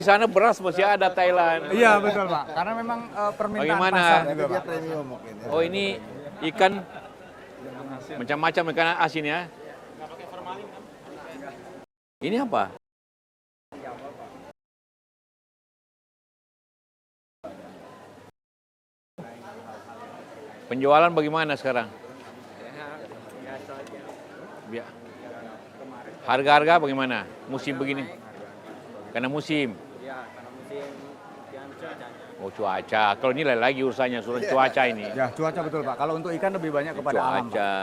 Di sana beras masih ada Thailand. Iya betul Pak, karena memang permintaan Bagaimana? pasar juga Dia Pak. premium mungkin ya. Oh ini ikan macam-macam ikan asin ya. Ini apa? Penjualan bagaimana sekarang? Harga-harga bagaimana? Musim begini? Karena musim. Oh cuaca. Kalau ini lain lagi urusannya, cuaca ini. Ya cuaca betul Pak, kalau untuk ikan lebih banyak kepada alam Pak. Cuaca.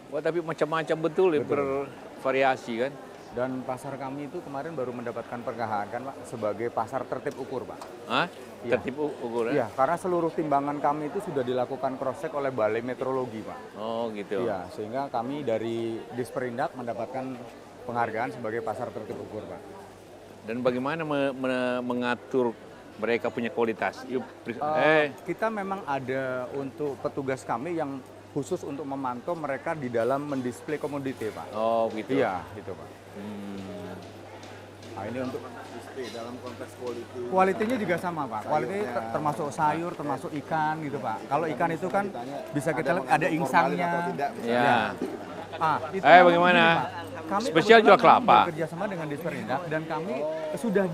Wah tapi macam-macam betul, ya, bervariasi kan. Dan pasar kami itu kemarin baru mendapatkan penghargaan kan Pak, sebagai pasar tertib ukur Pak. Hah? Iya. Tertib ukur ya? Iya, karena seluruh timbangan kami itu sudah dilakukan cross-check oleh Balai Meteorologi Pak. Oh gitu. Iya, sehingga kami dari Disperindak mendapatkan penghargaan sebagai pasar tertib ukur Pak. Dan bagaimana mengatur mereka punya kualitas? Kita memang ada untuk petugas kami yang khusus untuk memantau mereka di dalam mendisplay komoditi Pak. Oh gitu. Iya, gitu Pak. Nah, ini untuk Display dalam konteks quality. kualitinya juga sama Pak. Kualiti termasuk sayur, termasuk ikan gitu Pak. Kalau ikan itu kan bisa kita lihat ada insangnya. Ya. Itu Bagaimana? begini, Pak. Kami Spesial jual kebetulan kelapa. bekerja sama dengan Disperindak dan kami sudah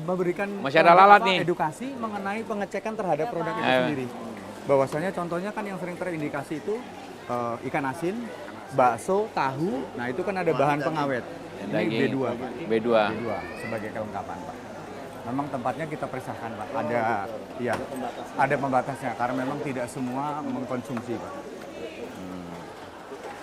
memberikan Masih ada lalat nih. edukasi mengenai pengecekan terhadap produk itu sendiri. Bahwasanya contohnya kan yang sering terindikasi itu ikan asin, bakso, tahu. Nah itu kan ada bahan pengawet. Ini Daging. B2 Pak. B2. B2 sebagai kelengkapan Pak. Memang tempatnya kita periksakan Pak. Ada pembatasnya karena memang tidak semua mengkonsumsi Pak.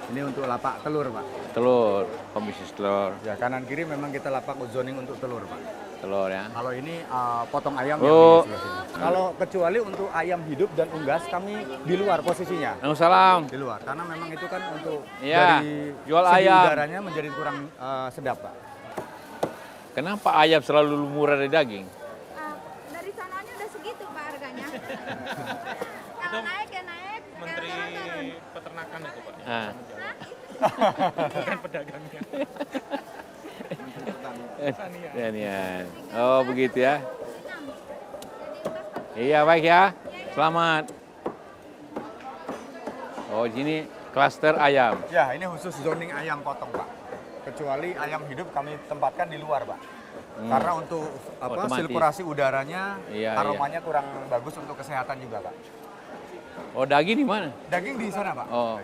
Ini untuk lapak telur Pak. Telur, bisnis telur, Ya kanan kiri memang kita lapak zoning untuk telur Pak. telur ya. Kalau ini potong ayam Oh. yang di sebelah sini. Kalau kecuali untuk ayam hidup dan unggas kami di luar posisinya. Salam. Di luar karena memang itu kan untuk Iya, dari jual segi ayam. udaranya menjadi kurang sedap Pak. Kenapa ayam selalu murah dari daging? Dari sananya udah segitu Pak harganya. Kalau naik ya naik, kalau turun. Peternakan itu Pak, Ah. bukan pedagangnya. Pertanian. Oh begitu ya. Iya baik ya. Selamat. Oh sini klaster ayam. Ya ini khusus zoning ayam potong Pak. Kecuali ayam hidup kami tempatkan di luar Pak. Karena untuk Otomatis. sirkulasi udaranya, Iya, aromanya kurang bagus untuk kesehatan juga Pak. Oh daging di mana? Daging di sana Pak. Oh.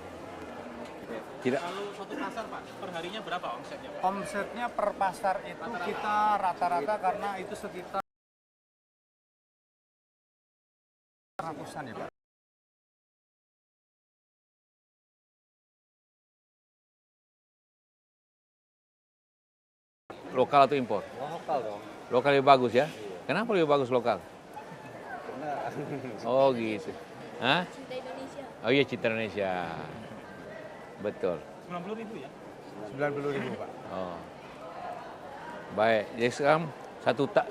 Tidak. Kalau satu pasar Pak, perharinya berapa omsetnya Pak? Omsetnya per pasar itu kita rata-rata karena itu sekitar ratusan ya Pak. Lokal atau impor? Lokal dong. Lokal lebih bagus ya? Kenapa lebih bagus lokal? Oh gitu. Hah? Cinta Indonesia. Oh iya Citra Indonesia. Betul. 90.000 ya? 90.000 Pak. Oh. Baik. Jadi sekarang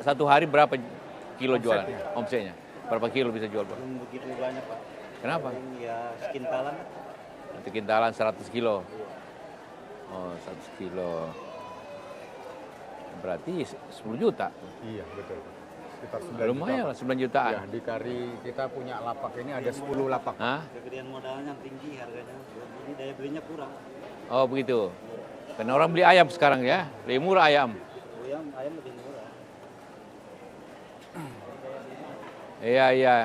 satu hari berapa kilo jualan? Omsetnya. Berapa kilo bisa jual Pak? Belum begitu banyak Pak. Kenapa? Ya sekintalan. Nanti kintalan 100 kilo. Oh 100 kilo. Berarti 10 juta. Iya betul. Sekitar 9 Lumayan lah juta. 9 jutaan. Ya, di Kari kita punya lapak ini ada 10 lapak. Hah? Kegedean modalnya tinggi harganya. Jadi daya belinya kurang. Oh begitu. Karena orang beli ayam sekarang ya. Lebih murah ayam. Ayam lebih murah. Iya, iya.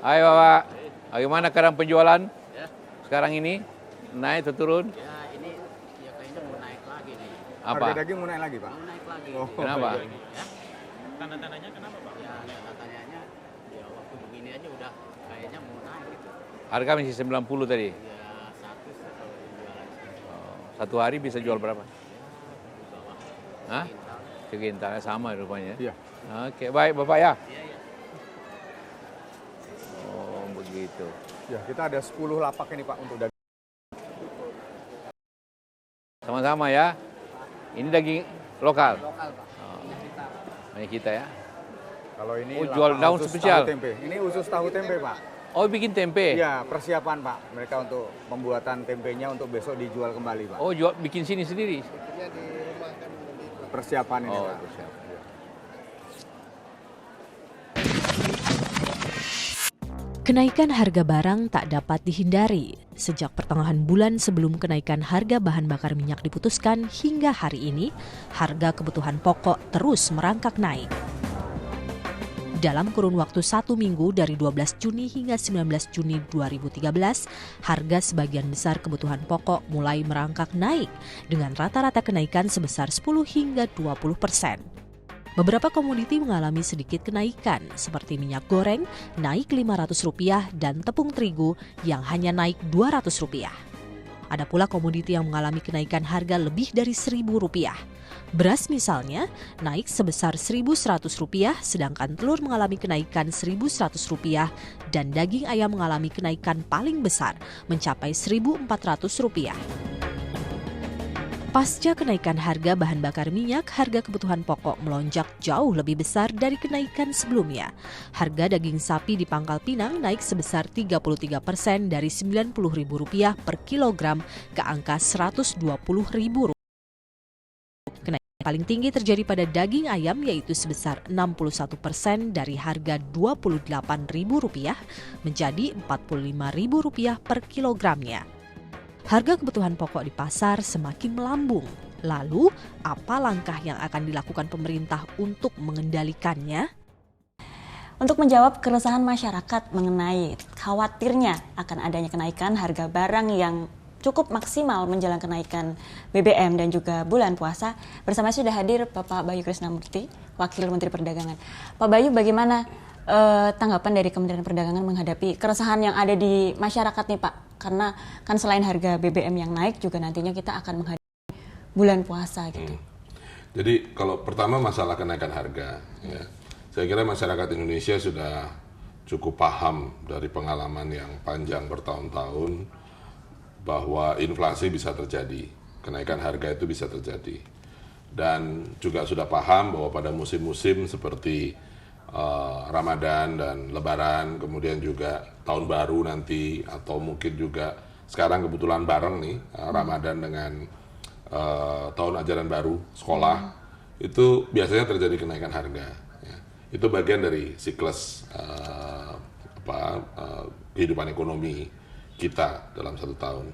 Ayo Bapak, bagaimana keadaan penjualan sekarang ini? Naik atau turun? Ya ini ya kayaknya mau naik lagi nih. Apa? Harga daging mau naik lagi Pak. Mau naik lagi. Oh, Kenapa? Ya, Tanda-tandanya kenapa Pak? ya tanda-tanyanya ya waktu begini aja udah kayaknya mau naik gitu. Harga masih 90 tadi. Ya 100 atau jualan Oh, satu hari bisa jual berapa? di bawah. Hah? Sekintalnya sama rupanya. Iya. Oke, baik Bapak ya. Oh, begitu. Ya, kita ada 10 lapak ini Pak untuk daging. Sama-sama ya. Ini daging lokal. Lokal Pak. Punya kita. Hanya kita ya. Kalau ini Oh, jual lapak daun usus spesial. tahu tempe. Ini usus tahu tempe Pak. Oh, bikin tempe. Iya, persiapan Pak. Mereka untuk pembuatan tempenya untuk besok dijual kembali Pak. Oh, bikin sini sendiri. Persiapan ini Oh, Pak. siap. Kenaikan harga barang tak dapat dihindari. Sejak pertengahan bulan sebelum kenaikan harga bahan bakar minyak diputuskan hingga hari ini, harga kebutuhan pokok terus merangkak naik. Dalam kurun waktu 1 minggu dari 12 Juni hingga 19 Juni 2013, harga sebagian besar kebutuhan pokok mulai merangkak naik dengan rata-rata kenaikan sebesar 10 hingga 20%. Beberapa komoditi mengalami sedikit kenaikan seperti minyak goreng naik Rp500 dan tepung terigu yang hanya naik Rp200. Ada pula komoditi yang mengalami kenaikan harga lebih dari Rp1.000. Beras misalnya naik sebesar Rp1.100 sedangkan telur mengalami kenaikan Rp1.100 dan daging ayam mengalami kenaikan paling besar mencapai Rp1.400. Pasca kenaikan harga bahan bakar minyak, harga kebutuhan pokok melonjak jauh lebih besar dari kenaikan sebelumnya. Harga daging sapi di Pangkal Pinang naik sebesar 33% dari Rp90.000 per kilogram ke angka Rp120.000. Kenaikan paling tinggi terjadi pada daging ayam yaitu sebesar 61% dari harga Rp28.000 menjadi Rp45.000 per kilogramnya. Harga kebutuhan pokok di pasar semakin melambung. Lalu, apa langkah yang akan dilakukan pemerintah untuk mengendalikannya? Untuk menjawab keresahan masyarakat mengenai khawatirnya akan adanya kenaikan harga barang yang cukup maksimal menjelang kenaikan BBM dan juga bulan puasa, bersama sudah hadir Bapak Bayu Krisnamurti, Wakil Menteri Perdagangan. Pak Bayu, bagaimana tanggapan dari Kementerian Perdagangan menghadapi keresahan yang ada di masyarakat nih Pak? Karena kan selain harga BBM yang naik juga nantinya kita akan menghadapi bulan puasa gitu. Jadi kalau pertama masalah kenaikan harga, ya, saya kira masyarakat Indonesia sudah cukup paham dari pengalaman yang panjang bertahun-tahun bahwa inflasi bisa terjadi, kenaikan harga itu bisa terjadi. Dan juga sudah paham bahwa pada musim-musim seperti Ramadan dan Lebaran, kemudian juga tahun baru nanti, atau mungkin juga sekarang kebetulan bareng nih Ramadan dengan tahun ajaran baru sekolah, itu biasanya terjadi kenaikan harga. Ya. Itu bagian dari siklus kehidupan ekonomi kita dalam 1 tahun.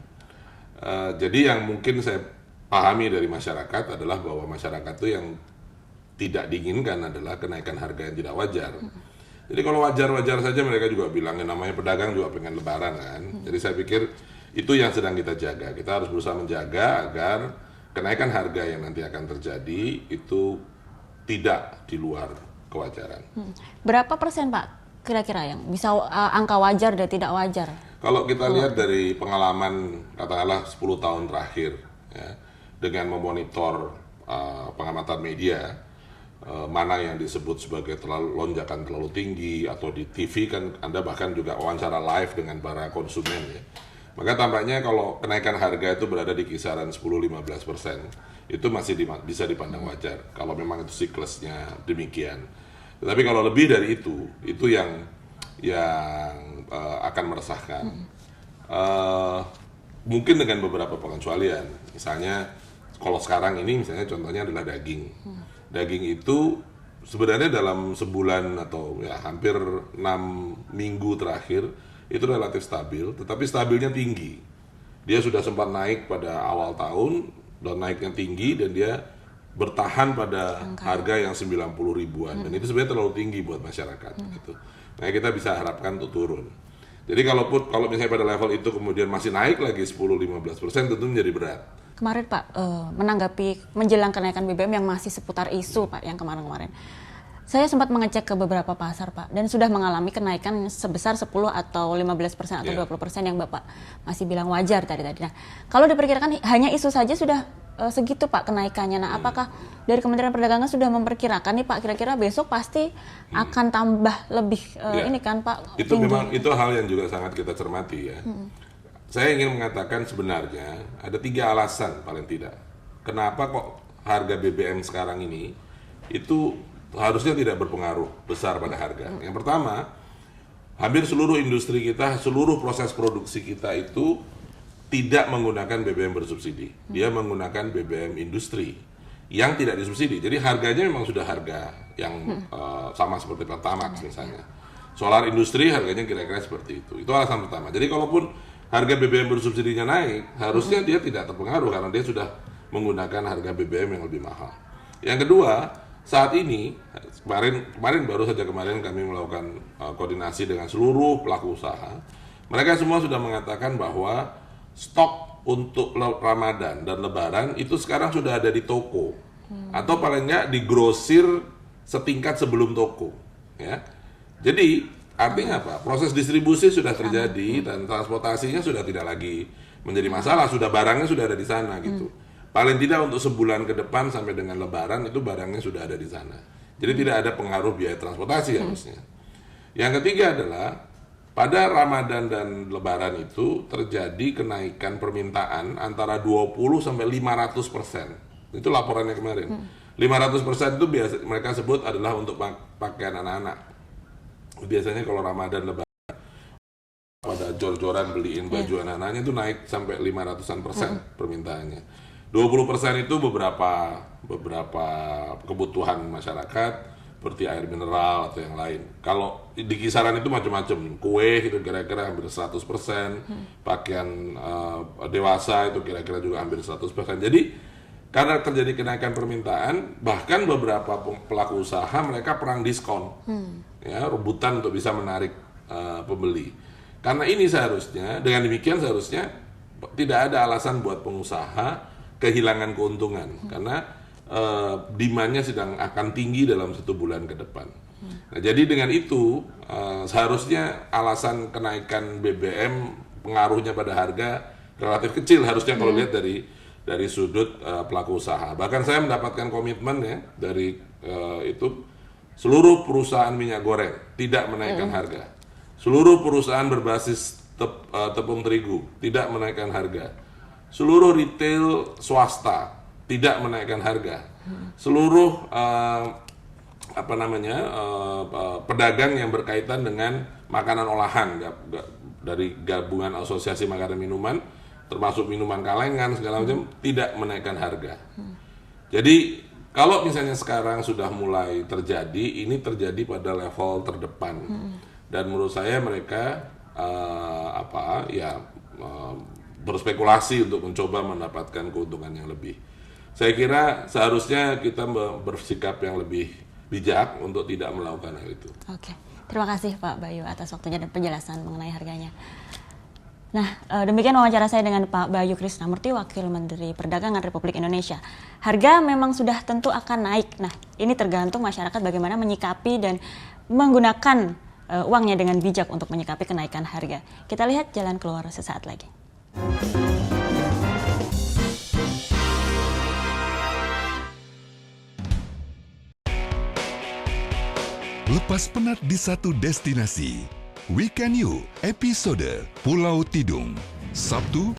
Jadi yang mungkin saya pahami dari masyarakat adalah bahwa masyarakat itu yang tidak diinginkan adalah kenaikan harga yang tidak wajar. Jadi kalau wajar-wajar saja mereka juga bilang, namanya pedagang juga pengen lebaran kan. Jadi saya pikir itu yang sedang kita jaga. Kita harus berusaha menjaga agar kenaikan harga yang nanti akan terjadi itu tidak di luar kewajaran. Berapa persen Pak kira-kira yang bisa angka wajar dan tidak wajar? Kalau kita lihat dari pengalaman katakanlah 10 tahun terakhir, ya, dengan memonitor pengamatan media, mana yang disebut sebagai lonjakan terlalu tinggi, atau di TV kan Anda bahkan juga wawancara live dengan para konsumen ya. Maka tampaknya kalau kenaikan harga itu berada di kisaran 10-15%, itu masih bisa dipandang wajar kalau memang itu siklusnya demikian. Tetapi kalau lebih dari itu yang akan meresahkan. Mungkin dengan beberapa pengecualian. Misalnya kalau sekarang ini misalnya contohnya adalah daging. Daging itu sebenarnya dalam sebulan atau ya hampir 6 minggu terakhir itu relatif stabil, tetapi stabilnya tinggi. Dia sudah sempat naik pada awal tahun dan naiknya tinggi, dan dia bertahan pada harga yang 90 ribuan, dan itu sebenarnya terlalu tinggi buat masyarakat gitu. Nah, kita bisa harapkan untuk turun. Jadi kalau misalnya pada level itu kemudian masih naik lagi 10-15%, tentu menjadi berat. Kemarin Pak, menanggapi menjelang kenaikan BBM yang masih seputar isu Pak yang kemarin-kemarin, saya sempat mengecek ke beberapa pasar Pak, dan sudah mengalami kenaikan sebesar 10 atau 15% atau 20% yang Bapak masih bilang wajar tadi. Nah, kalau diperkirakan hanya isu saja sudah segitu Pak kenaikannya. Nah, apakah dari Kementerian Perdagangan sudah memperkirakan nih Pak, kira-kira besok pasti akan tambah lebih ini kan Pak? Itu tinggi. Memang itu hal yang juga sangat kita cermati ya. Saya ingin mengatakan sebenarnya ada 3 alasan paling tidak. Kenapa kok harga BBM sekarang ini itu harusnya tidak berpengaruh besar pada harga. Yang pertama, hampir seluruh industri kita, seluruh proses produksi kita itu tidak menggunakan BBM bersubsidi. Dia menggunakan BBM industri yang tidak disubsidi. Jadi harganya memang sudah harga yang sama seperti Pertamax misalnya. Solar industri harganya kira-kira seperti itu. Itu alasan pertama. Jadi kalaupun harga BBM bersubsidinya naik, harusnya dia tidak terpengaruh karena dia sudah menggunakan harga BBM yang lebih mahal. Yang kedua, saat ini kemarin baru saja kemarin kami melakukan koordinasi dengan seluruh pelaku usaha. Mereka semua sudah mengatakan bahwa stok untuk Ramadan dan Lebaran itu sekarang sudah ada di toko atau paling nggak di grosir setingkat sebelum toko, ya. Jadi artinya apa? Proses distribusi sudah terjadi dan transportasinya sudah tidak lagi menjadi masalah, sudah barangnya sudah ada di sana gitu. Paling tidak untuk sebulan ke depan sampai dengan Lebaran itu barangnya sudah ada di sana. Jadi tidak ada pengaruh biaya transportasi harusnya. Yang ketiga adalah pada Ramadan dan Lebaran itu terjadi kenaikan permintaan antara 20 sampai 500%. Itu laporannya kemarin. 500% itu biasa mereka sebut adalah untuk pakaian anak-anak. Biasanya kalau Ramadan Lebaran pada jor-joran beliin baju anak-anaknya itu naik sampai 500% permintaannya. 20% itu beberapa kebutuhan masyarakat seperti air mineral atau yang lain. Kalau di kisaran itu macam-macam, kue itu kira-kira hampir 100%, pakaian dewasa itu kira-kira juga hampir 100%. Jadi karena terjadi kenaikan permintaan, bahkan beberapa pelaku usaha mereka perang diskon, ya, rebutan untuk bisa menarik pembeli. Karena ini seharusnya, dengan demikian seharusnya tidak ada alasan buat pengusaha kehilangan keuntungan, karena demand-nya sedang akan tinggi dalam 1 bulan ke depan. Nah, jadi dengan itu seharusnya alasan kenaikan BBM pengaruhnya pada harga relatif kecil harusnya kalau lihat dari sudut pelaku usaha. Bahkan saya mendapatkan komitmen ya dari itu seluruh perusahaan minyak goreng tidak menaikkan harga. Seluruh perusahaan berbasis tepung terigu tidak menaikkan harga. Seluruh retail swasta tidak menaikkan harga. Seluruh pedagang yang berkaitan dengan makanan olahan dari gabungan asosiasi makanan minuman termasuk minuman kalengan segala macam tidak menaikkan harga. Jadi kalau misalnya sekarang sudah mulai terjadi, ini terjadi pada level terdepan. Dan menurut saya mereka berspekulasi untuk mencoba mendapatkan keuntungan yang lebih. Saya kira seharusnya kita bersikap yang lebih bijak untuk tidak melakukan hal itu. Oke, terima kasih Pak Bayu atas waktunya dan penjelasan mengenai harganya. Nah, demikian wawancara saya dengan Pak Bayu Krisnamurti, Wakil Menteri Perdagangan Republik Indonesia. Harga memang sudah tentu akan naik. Nah, ini tergantung masyarakat bagaimana menyikapi dan menggunakan uangnya dengan bijak untuk menyikapi kenaikan harga. Kita lihat jalan keluar sesaat lagi. Lepas penat di satu destinasi. Weekend You, episode Pulau Tidung. Sabtu